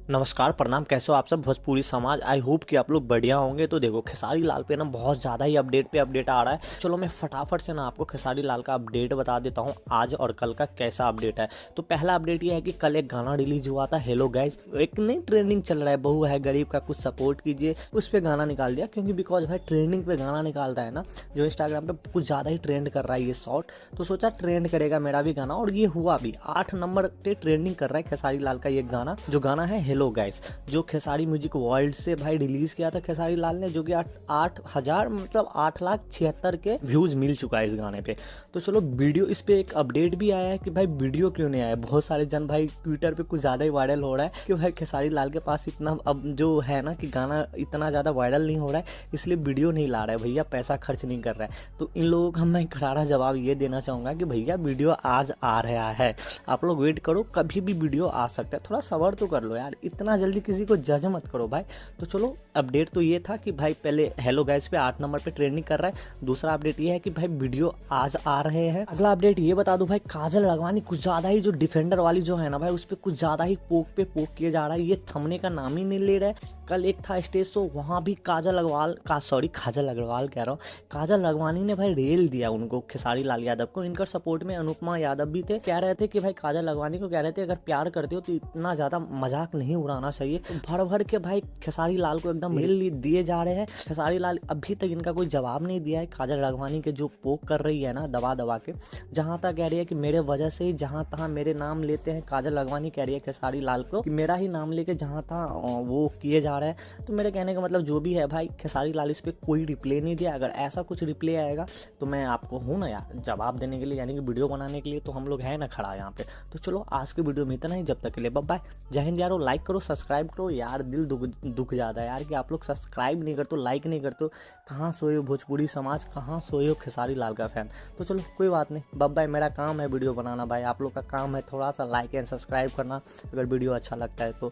नमस्कार, प्रणाम। कैसे हो आप सब भोजपुरी समाज। आई होप कि आप लोग बढ़िया होंगे। तो देखो, खेसारी लाल पे ना बहुत ज़्यादा ही अपडेट आ रहा है। चलो मैं फटाफट से ना आपको खेसारी लाल का अपडेट बता देता हूँ, आज और कल का कैसा अपडेट है। तो पहला अपडेट ये है कि कल एक गाना रिलीज हुआ था, हेलो गाइस। एक नई ट्रेंडिंग चल रहा है, बहू है गरीब का कुछ सपोर्ट कीजिए, उस पर गाना निकाल दिया। क्योंकि बिकॉज भाई ट्रेंडिंग पे गाना निकालता है ना, जो इंस्टाग्राम पे कुछ ज़्यादा ही ट्रेंड कर रहा है ये शॉर्ट। तो सोचा ट्रेंड करेगा मेरा भी गाना, और ये हुआ भी। 8 नंबर पे ट्रेंडिंग कर रहा है खेसारी लाल का ये गाना, जो गाना है हेलो गाइस, जो खेसारी म्यूजिक वर्ल्ड से भाई रिलीज किया था खेसारी लाल ने, जो कि 8,000 मतलब 8,76,000 के व्यूज मिल चुका है इस गाने पे। तो चलो वीडियो, इस पे एक अपडेट भी आया है कि भाई वीडियो क्यों नहीं आया। बहुत सारे जन भाई ट्विटर पे कुछ ज़्यादा ही वायरल हो रहा है कि भाई खेसारी लाल के पास इतना अब जो है ना कि गाना इतना ज़्यादा वायरल नहीं हो रहा है, इसलिए वीडियो नहीं ला रहा है, भैया पैसा खर्च नहीं कर रहा है। तो इन लोगों का मैं करारा जवाब ये देना चाहूँगा कि भैया वीडियो आज आ रहा है, आप लोग वेट करो, कभी भी वीडियो आ सकता है, थोड़ा सब्र तो कर लो यार, इतना जल्दी किसी को जज मत करो भाई। तो चलो अपडेट तो ये था कि भाई पहले हेलो गाइस पे 8 नंबर पे ट्रेंडिंग कर रहा है। दूसरा अपडेट ये है कि भाई वीडियो आज आ रहे हैं। अगला अपडेट ये बता दूं भाई, काजल राघवानी कुछ ज़्यादा ही जो डिफेंडर वाली जो है ना भाई, उस पर कुछ ज़्यादा ही पोक पे पोक किया जा रहा है। ये थमने का नाम ही नहीं ले रहा है। कल एक था स्टेज शो, वहाँ भी काजल अग्रवाल कह रहा हूँ, काजल राघवानी ने भाई रेल दिया उनको, खेसारी लाल यादव को। इनका सपोर्ट में अनुपमा यादव भी थे, कह रहे थे कि भाई काजल राघवानी को कह रहे थे अगर प्यार करते हो तो इतना ज़्यादा मजाक नहीं उड़ाना चाहिए। तो भर भर के भाई खेसारी लाल को एकदम रेल दिए जा रहे हैं। खेसारी लाल अभी तक इनका कोई जवाब नहीं दिया है। काजल राघवानी के जो पोक कर रही है ना दबा दबा के, जहाँ तक कह रही है कि मेरे वजह से ही जहाँ तहाँ मेरे नाम लेते हैं, काजल राघवानी कह रही है खेसारी लाल को कि मेरा ही नाम लेके जहाँ तहाँ वो किए जा रहा है। तो मेरे कहने का मतलब जो भी है भाई, खेसारी लाल इस पर कोई रिप्लाई नहीं दिया। अगर ऐसा कुछ रिप्लाई आएगा तो मैं आपको हूँ ना यार जवाब देने के लिए, यानी कि वीडियो बनाने के लिए, तो हम लोग हैं ना खड़ा यहाँ पे। तो चलो आज की वीडियो में इतना ही, जब तक के लिए बाय बाय, जय हिंद यारो। लाइक करो, सब्सक्राइब करो यार, दिल दुख जाता है यार कि आप लोग सब्सक्राइब नहीं करते, लाइक नहीं करते। कहाँ सोए हो भोजपुरी समाज, कहाँ सोए हो खेसारी लाल का फैन। तो चलो कोई बात नहीं, बाय, मेरा काम है वीडियो बनाना भाई, आप लोग का काम है थोड़ा सा लाइक एंड सब्सक्राइब करना अगर वीडियो अच्छा लगता है तो।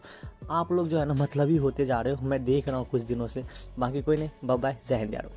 आप लोग जो है ना मतलब ही होते जा रहे हो, मैं देख रहा हूँ कुछ दिनों से। बाकी कोई नहीं, बाय, जय हिंद यारो।